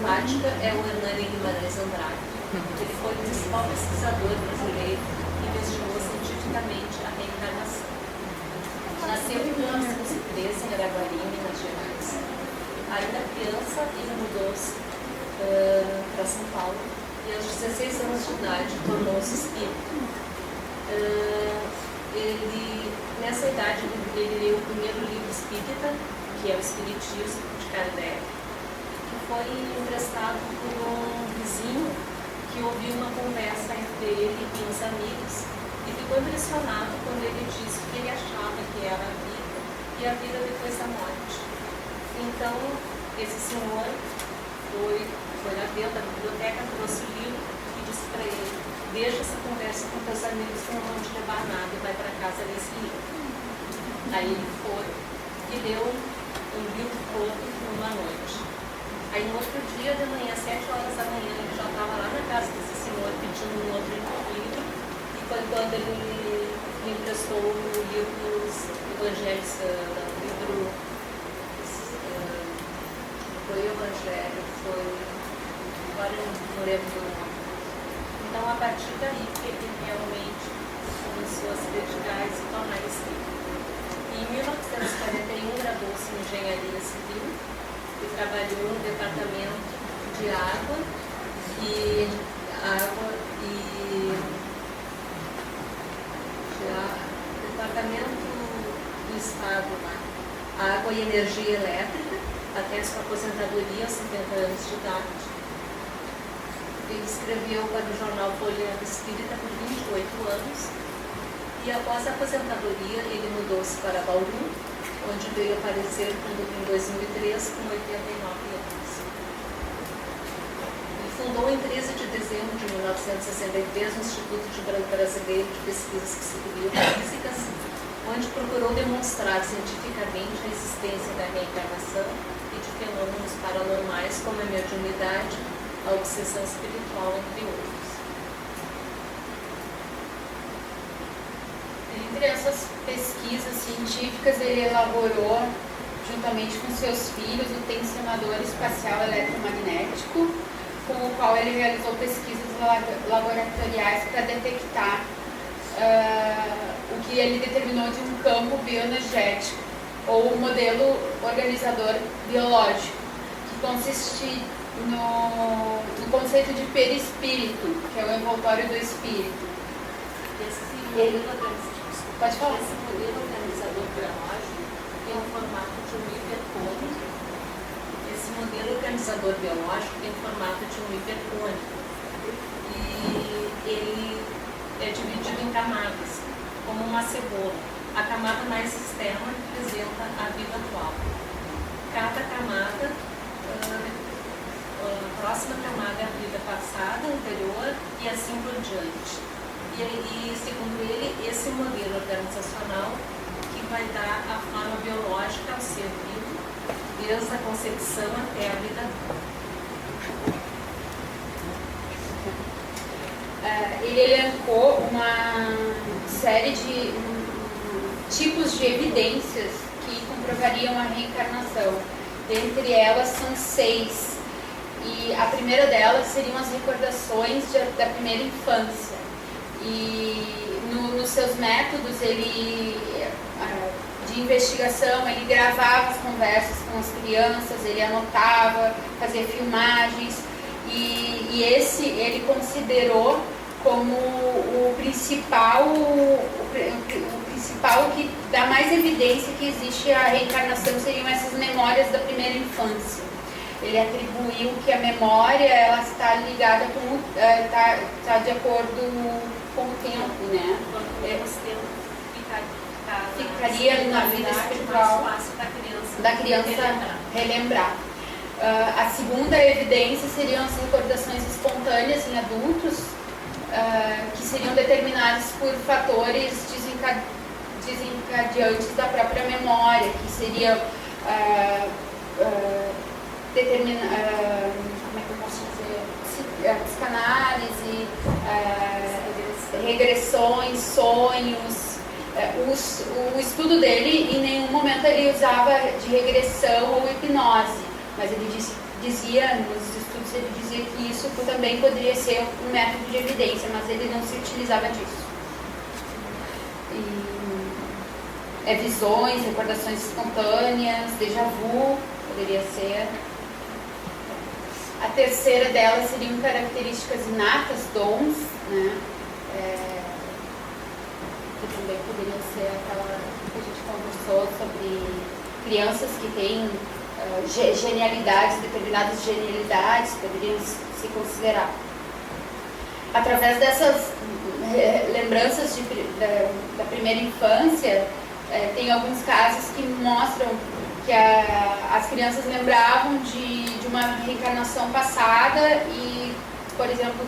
telepática é o Hernani Guimarães Andrade. Ele foi o principal pesquisador brasileiro que investigou cientificamente a reencarnação. Nasceu em 1913 em Araguari, Minas Gerais. Ainda criança, ele mudou-se para São Paulo e aos 16 anos de idade tornou-se espírita. Nessa idade ele leu o primeiro livro espírita, que é o Espiritismo de Kardec, que foi emprestado por um vizinho que ouviu uma conversa entre ele e uns amigos e ficou impressionado quando ele disse que ele achava que era a vida e a vida depois da morte. Então, esse senhor foi lá dentro da biblioteca, trouxe o livro e disse para ele: deixa essa conversa com teus amigos que não vão te levar nada e vai para casa ler esse livro. Aí ele foi e leu um livro todo numa noite. Aí no outro dia de manhã, 7 horas da manhã, ele já estava lá na casa desse senhor pedindo um outro livro, e foi quando ele me emprestou o livro dos Evangelhos, foi o Evangelho, foi, agora eu não lembro do nome. Então, a partir daí, ele realmente começou a se dedicar e se tornar espírita. Em 1941, graduou-se em Engenharia Civil e trabalhou no departamento de água departamento do Estado lá, água e energia elétrica, até sua aposentadoria aos 70 anos de idade. Ele escreveu para o jornal Folha Espírita por 28 anos e após a aposentadoria ele mudou-se para Bauru, onde veio aparecer em 2003 com 89 anos. Ele fundou em 13 de dezembro de 1963 o Instituto Brasileiro de Pesquisas Psicobiofísicas, onde procurou demonstrar cientificamente a existência da reencarnação e de fenômenos paranormais como a mediunidade, a obsessão espiritual, entre outros. Entre essas pesquisas científicas, ele elaborou, juntamente com seus filhos, o tensionador espacial eletromagnético, com o qual ele realizou pesquisas laboratoriais para detectar o que ele determinou de um campo bioenergético, ou modelo organizador biológico, que consiste no conceito de perispírito, que é o envoltório do espírito. Pode falar. Esse modelo organizador biológico tem o formato de um hipercônico. Esse modelo organizador biológico tem o formato de um hipercônico. E ele é dividido em camadas, como uma cebola. A camada mais externa representa a vida atual. Cada camada, a próxima camada é a vida passada, anterior e assim por diante. E segundo ele, esse modelo organizacional que vai dar a forma biológica ao ser vivo, desde a concepção até a vida adulta. Ele elencou uma série de tipos de evidências que comprovariam a reencarnação. Dentre elas são 6. E a primeira delas seriam as recordações da primeira infância. E nos seus métodos de investigação, ele gravava as conversas com as crianças, ele anotava, fazia filmagens, e esse ele considerou como o principal que dá mais evidência que existe a reencarnação seriam essas memórias da primeira infância. Ele atribuiu que a memória ela está ligada com está de acordo com o tempo, né? Ficaria na vida espiritual da criança relembrar. A segunda evidência seriam as recordações espontâneas em adultos, que seriam determinadas por fatores desencadeantes da própria memória, que seriam como é que eu posso dizer? Psicanálise, regressões, sonhos. O estudo dele, em nenhum momento ele usava de regressão ou hipnose, mas ele dizia, nos estudos ele dizia que isso também poderia ser um método de evidência, mas ele não se utilizava disso. E, visões, recordações espontâneas, déjà vu, poderia ser. A terceira delas seriam características inatas, dons, né? Que também poderiam ser aquela que a gente conversou sobre crianças que têm genialidades, determinadas genialidades poderiam se considerar. Através dessas lembranças da primeira infância, tem alguns casos que mostram que as crianças lembravam de uma reencarnação passada e, por exemplo,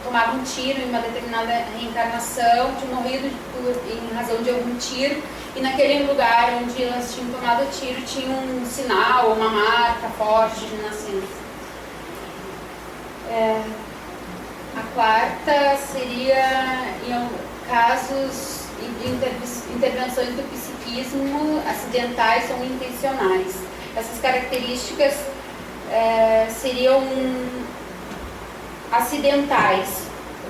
tomavam um tiro em uma determinada reencarnação, tinham morrido em razão de algum tiro, e naquele lugar onde elas tinham tomado o tiro tinha um sinal, uma marca forte de nascença. A quarta seria em casos de intervenções do psiquismo acidentais ou intencionais. Essas características seriam acidentais.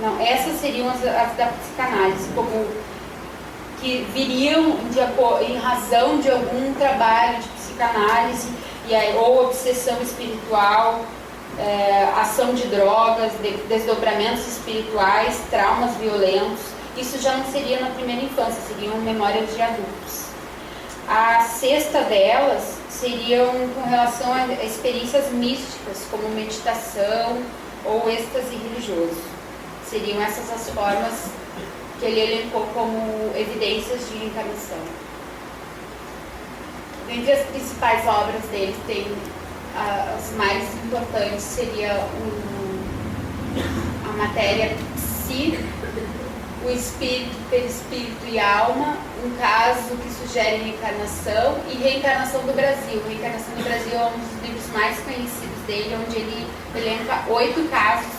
Não, essas seriam as da psicanálise, como que viriam em razão de algum trabalho de psicanálise ou obsessão espiritual, ação de drogas, desdobramentos espirituais, traumas violentos. Isso já não seria na primeira infância, seriam memórias de adultos. A sexta delas seriam com relação a experiências místicas, como meditação ou êxtase religioso. Seriam essas as formas que ele elencou como evidências de reencarnação. Dentre as principais obras dele, tem as mais importantes, seria a matéria Psi, o espírito, perispírito e alma, um caso que sugere reencarnação, e Reencarnação do Brasil. Reencarnação do Brasil é um dos livros mais conhecidos dele, onde ele elenca 8 casos.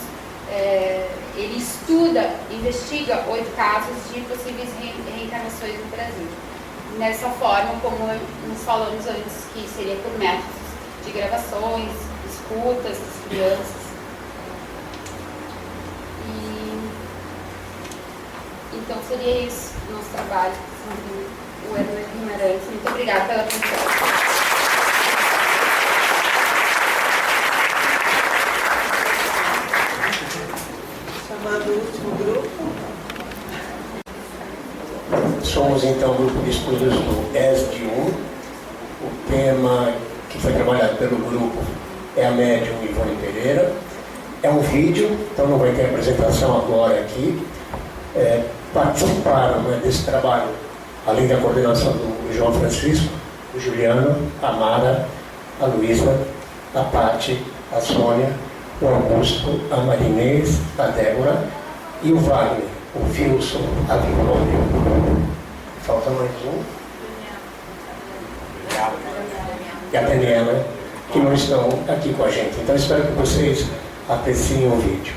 Ele estuda, investiga 8 casos de possíveis reencarnações no Brasil. Nessa forma, como nós falamos antes, que seria por métodos de gravações, escutas das crianças. Então seria isso o nosso trabalho, o Edward Guimarães. Muito obrigada pela atenção. Chamando o último grupo. Somos então o grupo de estudos do ESD1. O tema que foi trabalhado pelo grupo é a médium Ivone Pereira. É um vídeo, então não vai ter apresentação agora aqui. Participaram desse trabalho, além da coordenação do João Francisco, o Juliano, a Mara, a Luísa, a Pati, a Sônia, o Augusto, a Marinês, a Débora e o Wagner, o Wilson, a Victoria. Falta mais um. E a Daniela, que não estão aqui com a gente. Então espero que vocês apreciem o vídeo.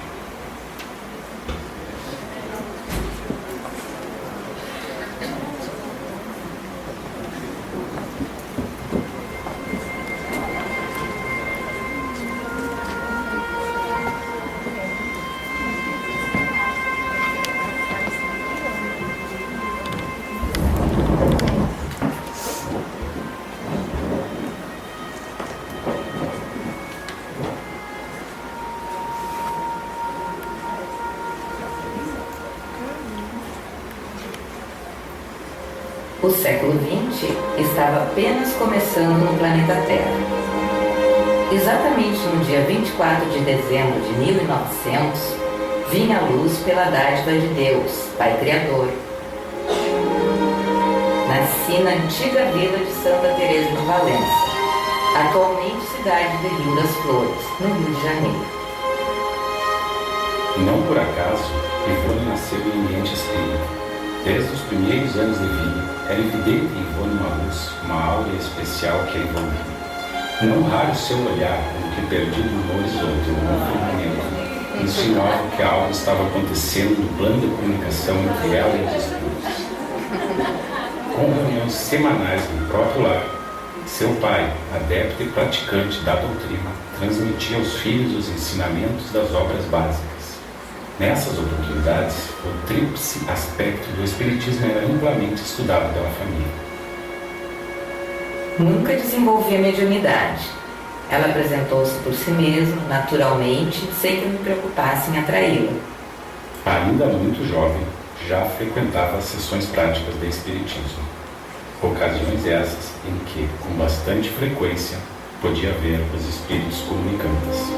O século XX estava apenas começando no planeta Terra. Exatamente no dia 24 de dezembro de 1900, vinha à luz pela dádiva de Deus, Pai Criador. Nasci na antiga vila de Santa Teresa de Valença, atualmente cidade de Rio das Flores, no Rio de Janeiro. Não por acaso, Ivone nasceu em ambiente espírita. Desde os primeiros anos de vida, era evidente em Ivone uma luz, uma aura especial que a envolvia. Não raro seu olhar, como que perdido no horizonte, no insinuava que algo estava acontecendo no plano de comunicação entre ela e os espíritos. Com reuniões semanais no próprio lar, Seu pai, adepto e praticante da doutrina, transmitia aos filhos os ensinamentos das obras básicas. Nessas oportunidades, o tríplice aspecto do espiritismo era amplamente estudado pela família. Nunca desenvolvi a mediunidade. Ela apresentou-se por si mesma, naturalmente, sem que eu me preocupasse em atraí-la. Ainda muito jovem, já frequentava as sessões práticas de espiritismo. Ocasiões essas em que, com bastante frequência, podia ver os espíritos comunicantes.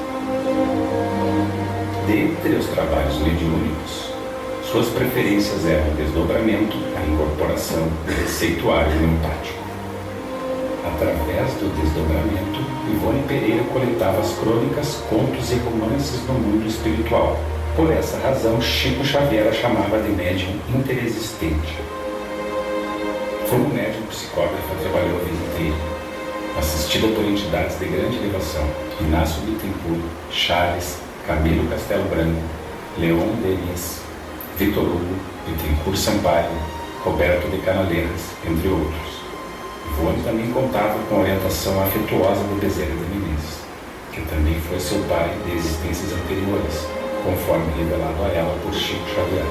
Dentre os trabalhos mediúnicos, suas preferências eram o desdobramento, a incorporação e o receituário homeopático. Através do desdobramento, Ivone Pereira coletava as crônicas, contos e romances do mundo espiritual. Por essa razão, Chico Xavier a chamava de médium interexistente. Como médium psicógrafa, trabalhou a vida inteira, assistida por entidades de grande elevação: Inácio Bittencourt, Charles, Camilo Castelo Branco, Leon Denis, Vitor Hugo, Bittencourt Sampaio, Roberto de Canaleiras, entre outros. Ivone também contava com a orientação afetuosa de Bezerra de Menezes, que também foi seu pai de existências anteriores, conforme revelado a ela por Chico Xavier.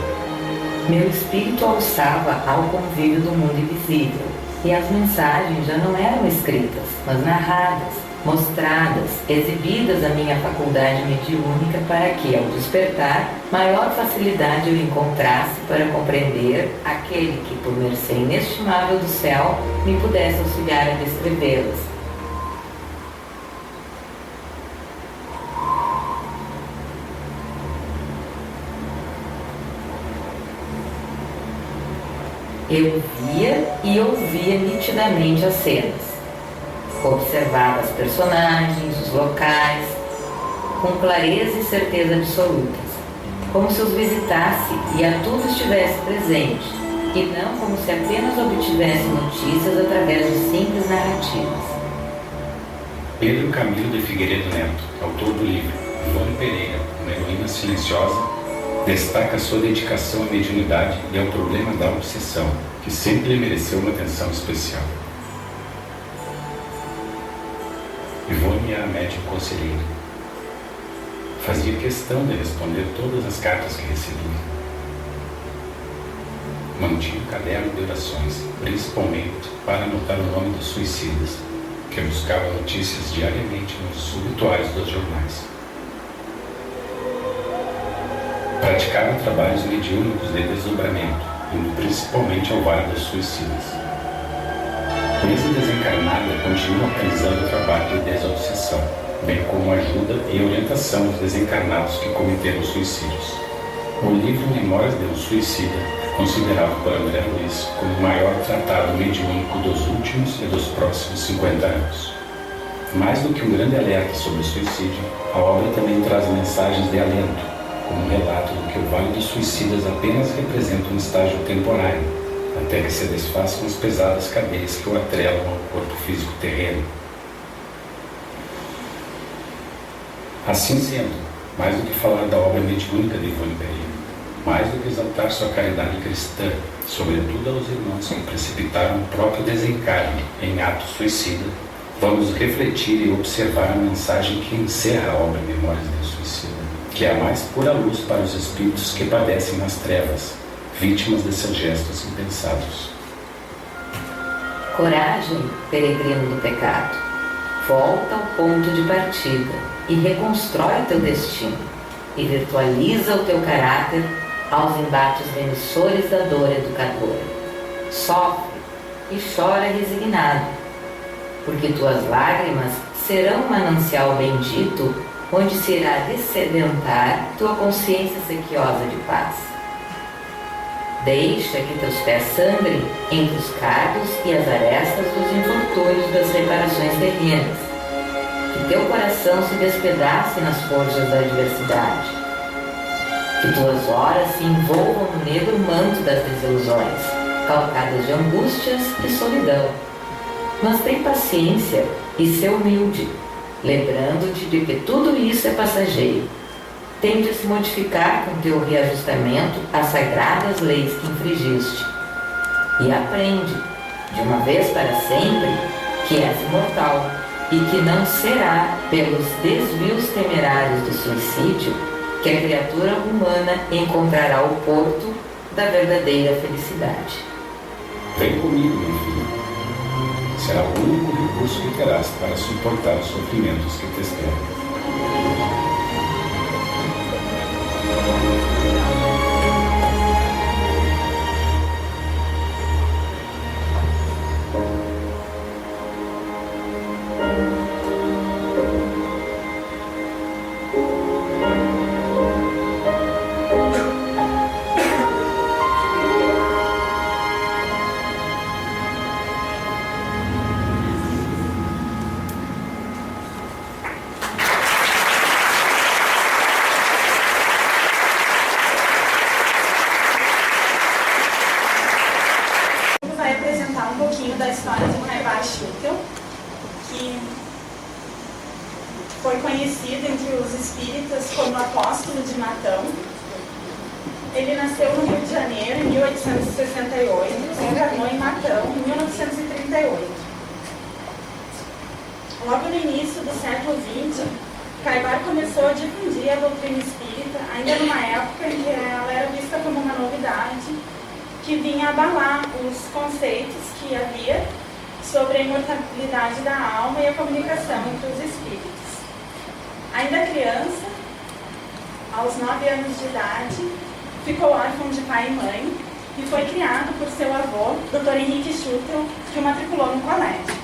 Meu espírito alçava ao convívio do mundo invisível, e as mensagens já não eram escritas, mas narradas, mostradas, exibidas à minha faculdade mediúnica para que, ao despertar, maior facilidade eu encontrasse para compreender aquele que, por mercê inestimável do céu, me pudesse auxiliar a descrevê-las. Eu via e ouvia nitidamente as cenas. Observava as personagens, os locais, com clareza e certeza absolutas, como se os visitasse e a tudo estivesse presente, e não como se apenas obtivesse notícias através de simples narrativas. Pedro Camilo de Figueiredo Neto, autor do livro Ivone Pereira, uma heroína silenciosa, destaca sua dedicação à mediunidade e ao problema da obsessão, que sempre lhe mereceu uma atenção especial. Ivone era médium conselheira. Fazia questão de responder todas as cartas que recebia. Mantinha um caderno de orações, principalmente para anotar o nome dos suicidas, que buscava notícias diariamente nos obituários dos jornais. Praticava trabalhos mediúnicos de desdobramento, indo principalmente ao Vale dos Suicidas. Mesmo desencarnada, continua realizando o trabalho de desobsessão, bem como ajuda e orientação aos desencarnados que cometeram suicídios. O livro Memórias de um Suicida é considerado por André Luiz como o maior tratado mediúnico dos últimos e dos próximos 50 anos. Mais do que um grande alerta sobre o suicídio, a obra também traz mensagens de alento, como um relato do que o Vale dos Suicidas apenas representa um estágio temporário, até que se desfaçam as pesadas cadeias que o atrelam ao corpo físico terreno. Assim sendo, mais do que falar da obra mediúnica de Ivone Pereira, mais do que exaltar sua caridade cristã, sobretudo aos irmãos que precipitaram o próprio desencarne em ato suicida, vamos refletir e observar a mensagem que encerra a obra Memórias de um Suicida, que é a mais pura luz para os espíritos que padecem nas trevas, vítimas de seus gestos impensados. Coragem, peregrino do pecado, volta ao ponto de partida e reconstrói teu destino, e virtualiza o teu caráter aos embates remissores da dor educadora. Sofre e chora resignado, porque tuas lágrimas serão um manancial bendito onde se irá dessedentar tua consciência sequiosa de paz. Deixa que teus pés sangrem entre os cardos e as arestas dos infortúnios das reparações terrenas, que teu coração se despedace nas forjas da adversidade, que tuas horas se envolvam no negro manto das desilusões, calcadas de angústias e solidão. Mas tem paciência e sê humilde, lembrando-te de que tudo isso é passageiro. Tem de se modificar com teu reajustamento às sagradas leis que infringiste. E aprende, de uma vez para sempre, que és imortal e que não será pelos desvios temerários do suicídio que a criatura humana encontrará o porto da verdadeira felicidade. Vem comigo, meu filho. Será o único recurso que terás para suportar os sofrimentos que te esperam. Da história de Caibá Schutel, que foi conhecido entre os espíritas como apóstolo de Matão. Ele nasceu no Rio de Janeiro em 1868 e se encarnou em Matão em 1938. Logo no início do século XX, Caibá começou a difundir a doutrina espírita, ainda numa época em que ela era vista como uma novidade, que vinha abalar os conceitos que havia sobre a imortalidade da alma e a comunicação entre os espíritos. Ainda criança, aos 9 anos de idade, ficou órfão de pai e mãe e foi criado por seu avô, Dr. Henrique Schutel, que o matriculou no colégio.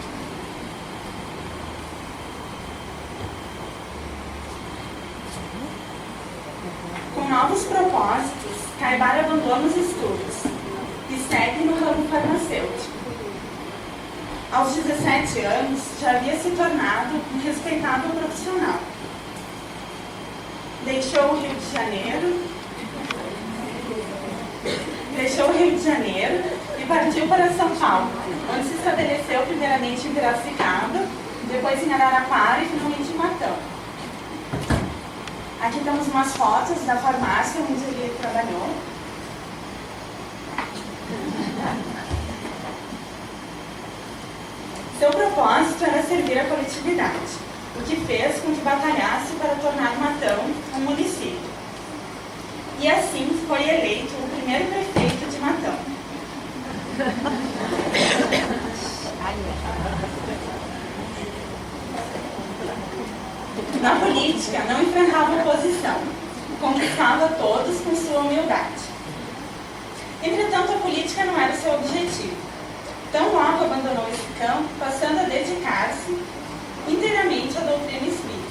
Com novos propósitos, Caibá abandona os estudos e segue no ramo farmacêutico. Aos 17 anos, já havia se tornado um respeitável profissional. Deixou o Rio de Janeiro e partiu para São Paulo, onde se estabeleceu primeiramente em Piracicaba, depois em Araraquara e finalmente em Matão. Aqui temos umas fotos da farmácia onde ele trabalhou. Seu propósito era servir a coletividade, o que fez com que batalhasse para tornar Matão um município. E assim foi eleito o primeiro prefeito de Matão. Na política, não enfrentava oposição, conquistava todos com sua humildade. Entretanto, a política não era o seu objetivo. Tão logo abandonou esse campo, passando a dedicar-se inteiramente à doutrina espírita.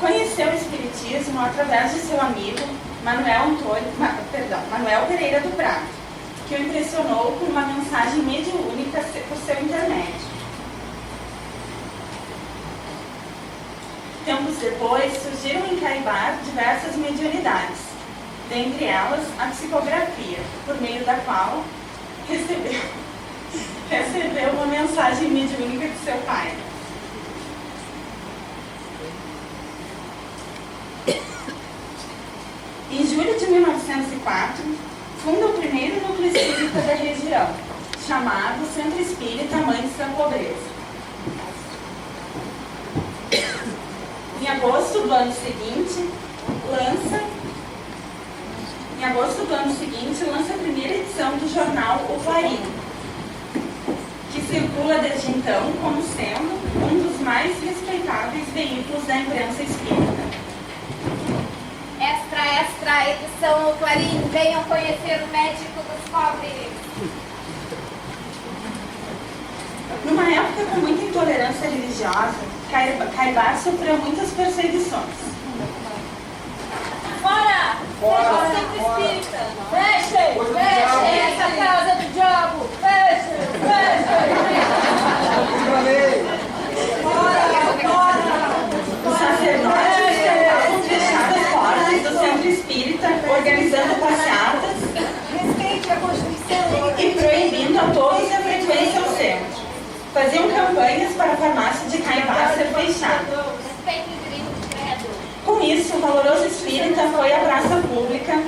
Conheceu o espiritismo através de seu amigo Manuel Pereira do Prado, que o impressionou com uma mensagem mediúnica por seu intermédio. Tempos depois, surgiram em Caibá diversas mediunidades, dentre elas a psicografia, por meio da qual recebeu uma mensagem mediúnica de seu pai. Em julho de 1904, funda o primeiro núcleo espírita da região, chamado Centro Espírita Mães da Pobreza. Em agosto do ano seguinte, lança a primeira edição do jornal O Clarim, que circula desde então como sendo um dos mais respeitáveis veículos da imprensa espírita. Extra, edição O Clarim, venham conhecer o médico dos pobres. Numa época com muita intolerância religiosa, Caibá sofreu muitas perseguições. Fora! Fora! Centro espírita! Feche! Feche! Essa casa do diabo! Feche! Os sacerdotes tentavam fechar as portas do Centro Espírita, organizando passeatas e proibindo a todos a frequência ao centro. Faziam campanhas para a farmácia de Caibá ser fechada. Com isso, o valoroso espírita foi à praça pública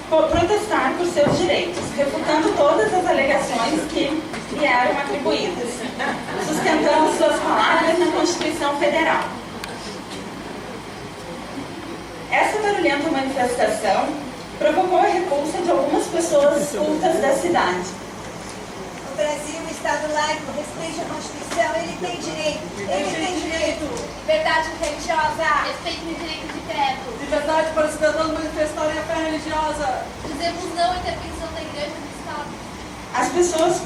protestar por seus direitos, refutando todas as alegações que lhe eram atribuídas, sustentando suas palavras na Constituição Federal. Essa barulhenta manifestação provocou a repulsa de algumas pessoas cultas da cidade. O Brasil, um Estado laico, respeite a Constituição, ele tem direito. Ele tem direito. Liberdade religiosa. Respeito no direito de credo. Liberdade para os cidadãos manifestarem a fé religiosa. Dizemos não à intervenção da Igreja no Estado. As pessoas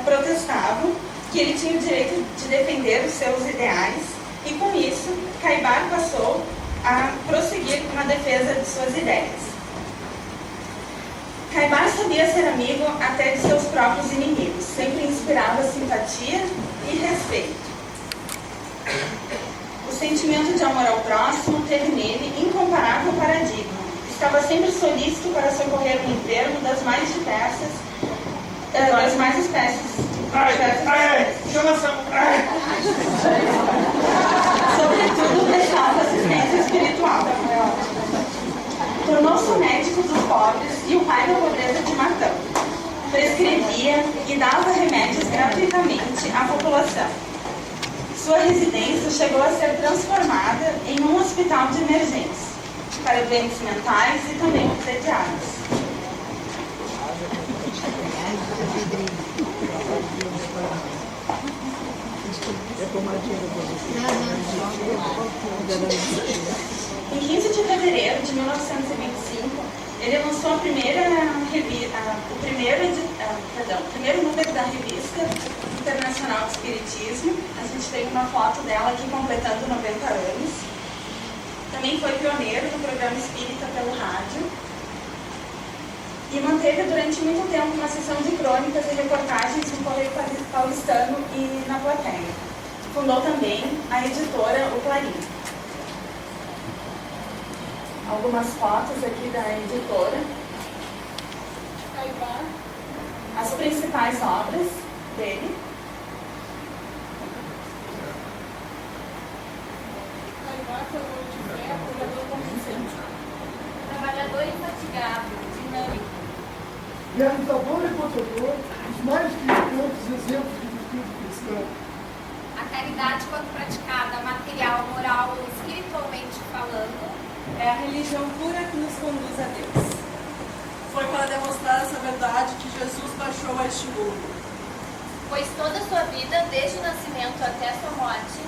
protestavam que ele tinha o direito de defender os seus ideais e, com isso, Caibar passou a prosseguir na defesa de suas ideias. Caibar sabia ser amigo até de seus próprios inimigos, sempre inspirava simpatia e respeito. O sentimento de amor ao próximo teve nele incomparável paradigma. Estava sempre solícito para socorrer o enfermo das mais diversas, das mais espécies. Sobretudo, prestava assistência espiritual. Tornou-se o médico dos pobres e o pai da pobreza de Matão. Prescrevia e dava remédios gratuitamente à população. Sua residência chegou a ser transformada em um hospital de emergência para doentes mentais e também obsediados. Em 15 de fevereiro de 1925, ele lançou o primeiro número da Revista Internacional de Espiritismo. A gente tem uma foto dela aqui completando 90 anos. Também foi pioneiro no programa espírita pelo rádio. E manteve durante muito tempo uma sessão de crônicas e reportagens no Correio Paulistano e na Plateia. Fundou também a editora O Clarim. Algumas fotos aqui da editora. As principais obras dele. Trabalhador infatigável, dinâmico. Realizador e protetor dos mais brilhantes exemplos de virtude cristã. A caridade, quando praticada material, moral ou espiritualmente falando, É a religião pura que nos conduz a Deus. Foi para demonstrar essa verdade que Jesus baixou a este mundo. pois toda a sua vida, desde o nascimento até a sua morte,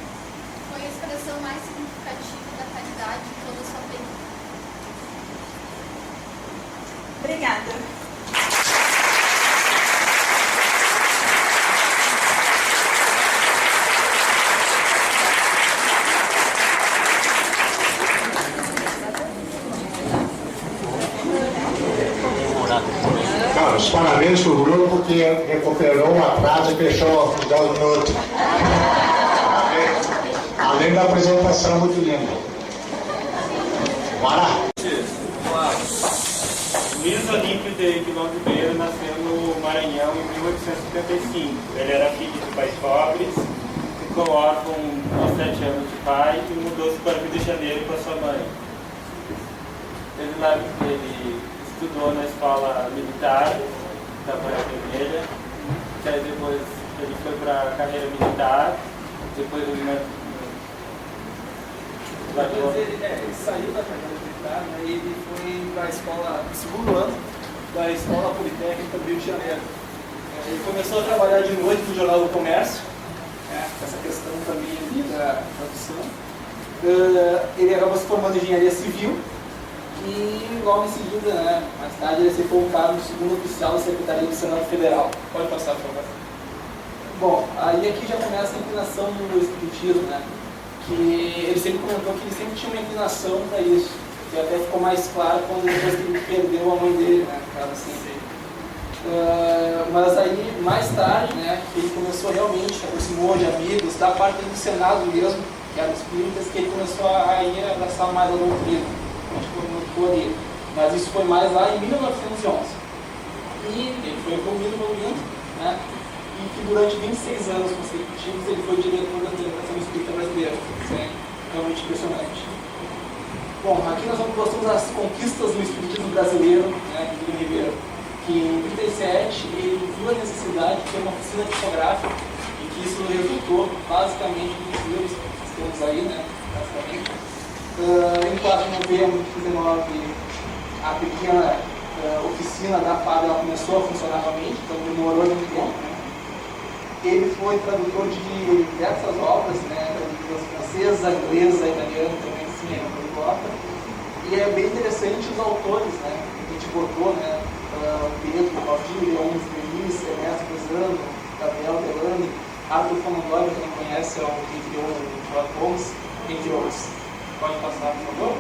foi a expressão mais significativa da caridade de toda a sua vida. Obrigada. Os parabéns para o grupo que recuperou o atraso e fechou os 10 minutos. Além da apresentação muito linda. Bora! Luiz Olímpio de Quilombo Ribeiro nasceu no Maranhão em 1875. Ele era filho de pais pobres, ficou órfão aos 7 anos de pai e mudou-se para o Rio de Janeiro com a sua mãe. Ele estudou na escola militar da Praia Vermelha, daí depois ele foi para a carreira militar, depois ele ele saiu da carreira militar, né, e ele foi para a escola, no segundo ano da Escola Politécnica do Rio de Janeiro. Ele começou a trabalhar de noite no Jornal do Comércio, essa questão também ali da tradução. Ele acabou se formando em engenharia civil. E logo em seguida, mais tarde, ele foi colocado no segundo oficial da Secretaria do Senado Federal. Pode passar, por favor. Bom, aí aqui já começa a inclinação do espiritismo, né? Que ele sempre comentou que ele sempre tinha uma inclinação para isso. Que até ficou mais claro quando depois que ele perdeu a mãe dele, né? Assim. Mas aí, mais tarde, né, que ele começou realmente, se aproximou de amigos, da parte do Senado mesmo, que eram espíritas, que ele começou a ir abraçar mais a doutrina. Ali. Mas isso foi mais lá em 1911. E ele foi evoluindo, né? E que durante 26 anos consecutivos ele foi diretor da Federação Espírita Brasileira. Isso é realmente impressionante. Bom, aqui nós mostramos as conquistas do espiritismo brasileiro, né, de Guilherme Ribeiro, que em 1937 ele viu a necessidade de ter uma oficina tipográfica e que isso resultou basicamente nos livros que temos aí, né, basicamente. Em 4 de novembro de 19, a pequena oficina da FAB ela começou a funcionar novamente, então demorou muito tempo. Né? Ele foi tradutor de diversas obras, né, tradutor francesa, inglesa, italiana, também cinema, poligota. E é bem interessante os autores, né, que a gente botou, né, Pedro, Claudinho, Leônidas Feliz, Ernesto Cruzano, Gabriel Delane, Arthur Fonandoli, que não conhece, é o que criou o Sherlock Holmes, entre outros. Pode passar, por favor?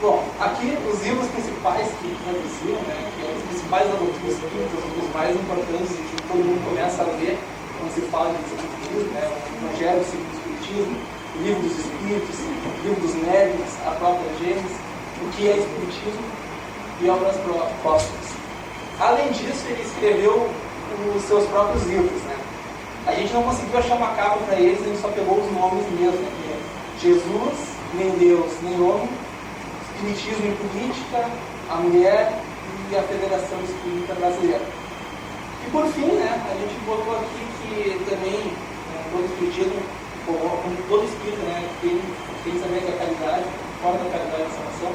Bom, aqui os livros principais que traduziram, né, que são os principais da doutrina espírita, os mais importantes e que todo mundo começa a ler quando se fala de espiritismo, né, o Evangelho segundo o Espiritismo, o Livro dos Espíritos, o Livro dos Médiuns, a própria Gênesis, o que é Espiritismo e obras póstumas. Além disso, ele escreveu os seus próprios livros. Né. A gente não conseguiu achar uma capa para eles, a gente só pegou os nomes mesmo, né, que é Jesus, nem Deus, nem homem, Espiritismo e Política, a Mulher e a Federação Espírita Brasileira. E por fim, né, a gente botou aqui que também todo Espiritismo, como todo Espírito, né, tem também a caridade, fora da caridade e salvação.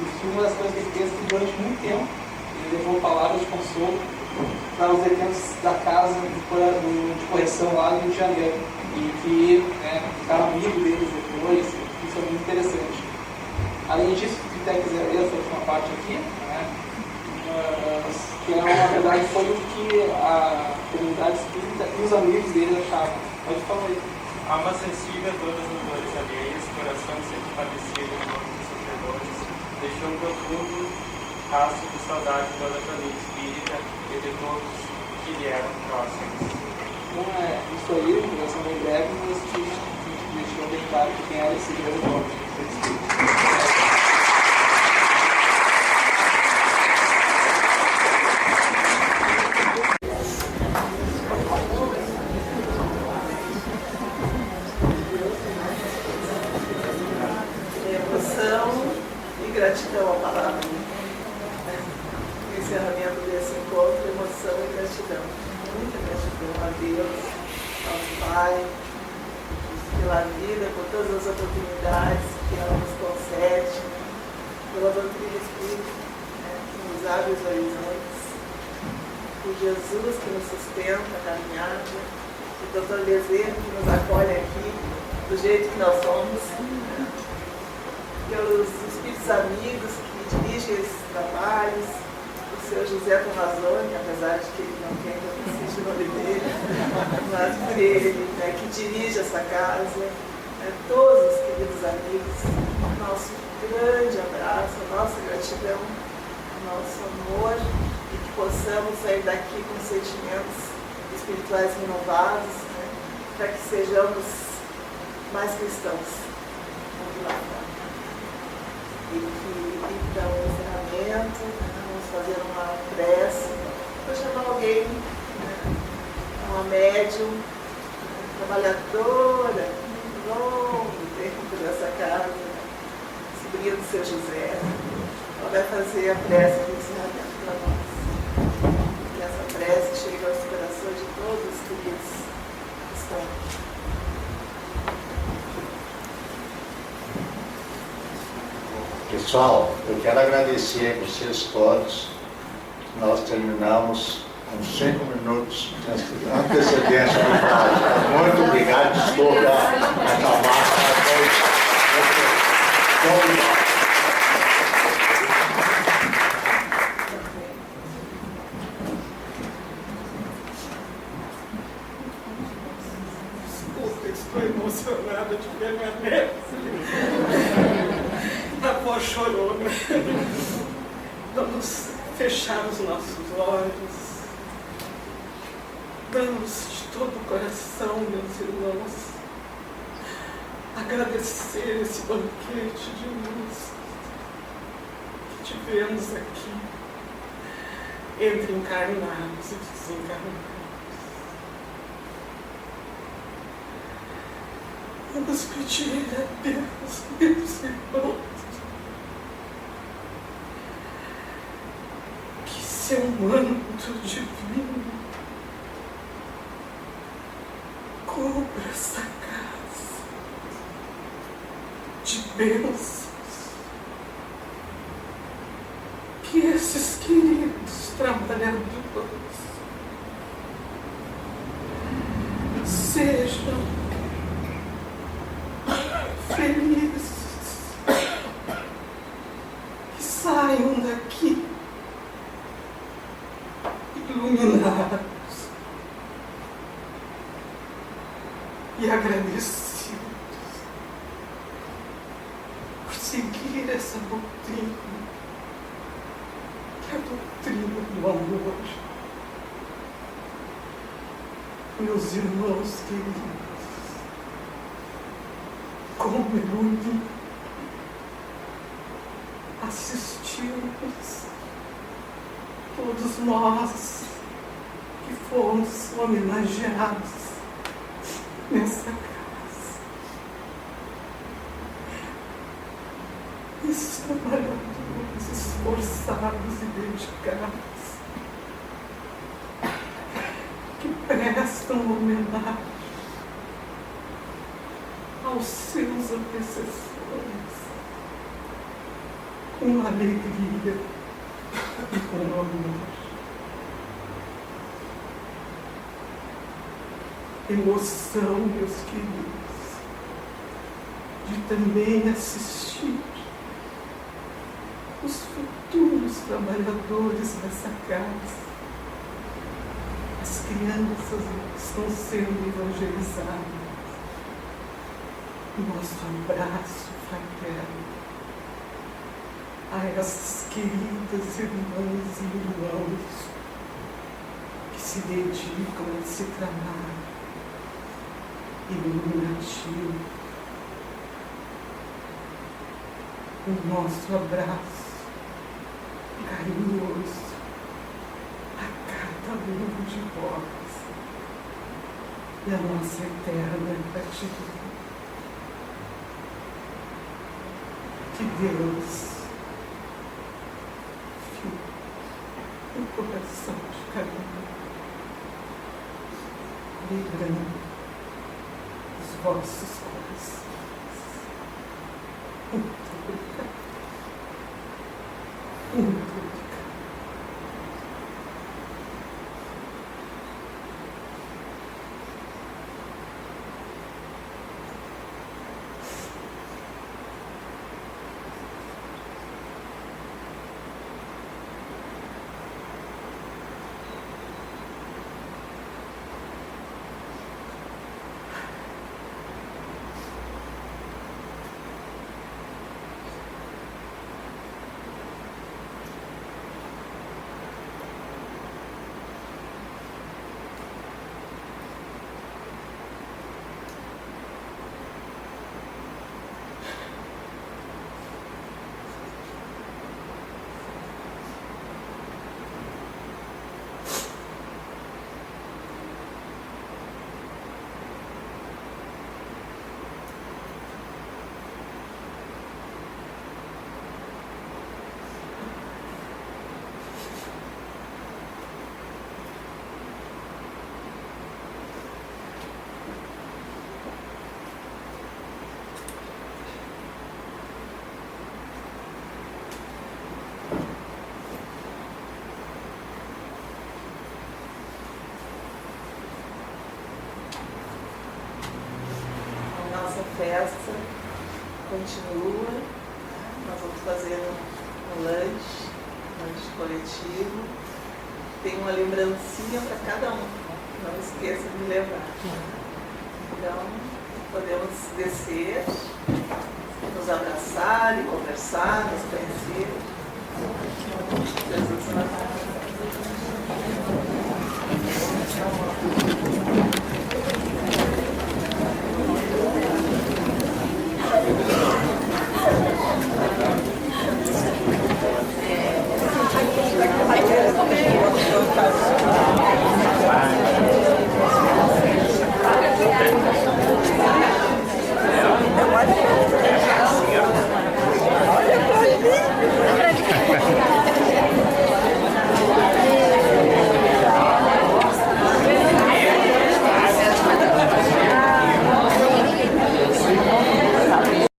E uma das coisas que ele fez que durante muito tempo ele levou palavras de consolo para os detentos da casa de correção lá no Rio de Janeiro. E que ficaram amigos deles depois, isso é muito interessante. Além disso, se você quiser ler essa última parte aqui, né, que na verdade foi o que a comunidade espírita e os amigos dele achavam. Pode falar aí. Alma sensível a todas as dores alheias, coração sempre padecido em nome dos sofredores, deixou um profundo rastro de saudade de toda a família espírita e de todos que lhe eram próximos. Então é isso aí, nós somos bem breve, mas a gente deixou bem claro que quem era esse grande nome. Emoção e gratidão à palavra. Encerramento desse encontro, emoção e gratidão. Muita gratidão a Deus, ao Pai, pela vida, por todas as oportunidades que ela nos concede, pela doutrina espírita, que nos abre os horizontes, por Jesus que nos sustenta a caminhada, por Dr. Bezerra que nos acolhe aqui do jeito que nós somos, pelos espíritos amigos que dirigem esses trabalhos, o Sr. José Tomazoni, apesar de que ele não tem o nome dele, mas por ele, que dirige essa casa, todos os queridos amigos, nosso grande abraço, nossa gratidão, nosso amor, e que possamos sair daqui com sentimentos espirituais renovados, para que sejamos mais cristãos. Vamos lá. E que, então, o encerramento, vamos fazer uma prece, vou chamar alguém, uma médium, trabalhadora, longo tempo dessa casa, sobrinha do Seu José. Ela vai fazer a prece de encerramento para nós. Que essa prece chegue aos corações de todos os queridos que estão aqui. Pessoal, eu quero agradecer a vocês todos. Nós terminamos com 5 minutos de antecedência do prazo. Muito obrigado, desculpa acabar. Desculpa, estou emocionada de ver minha neta. A avó chorou, né? Vamos fechar os nossos olhos. Vamos de todo o coração, meus irmãos, agradecer esse banquete de luz que tivemos aqui, entre encarnados e desencarnados. Vamos pedir a Deus, meus irmãos, que seu manto divino cubra essa casa de bênçãos, que esses queridos trabalhadores sejam felizes, que saiam daqui iluminados e agradecidos por seguir essa doutrina, que é a doutrina do amor. Meus irmãos queridos, como é bonito assistirmos todos nós que fomos homenageados nessa casa. Esses trabalhadores esforçados e dedicados que prestam homenagem aos seus antecessores com alegria e com amor. Emoção, meus queridos, de também assistir os futuros trabalhadores dessa casa. As crianças estão sendo evangelizadas. Nosso abraço fraterno a essas queridas irmãs e irmãos que se dedicam a esse trabalho iluminativo. O nosso abraço carinhoso a cada um de vós e a nossa eterna gratidão. Que Deus fique no coração de cada um, livrando os vossos corações. Muito obrigado. Muito obrigado. Festa continua, nós vamos fazer um lanche coletivo, tem uma lembrancinha para cada um, não esqueça de levar. Então, podemos descer, nos abraçar e conversar, nos conhecer. Jesus na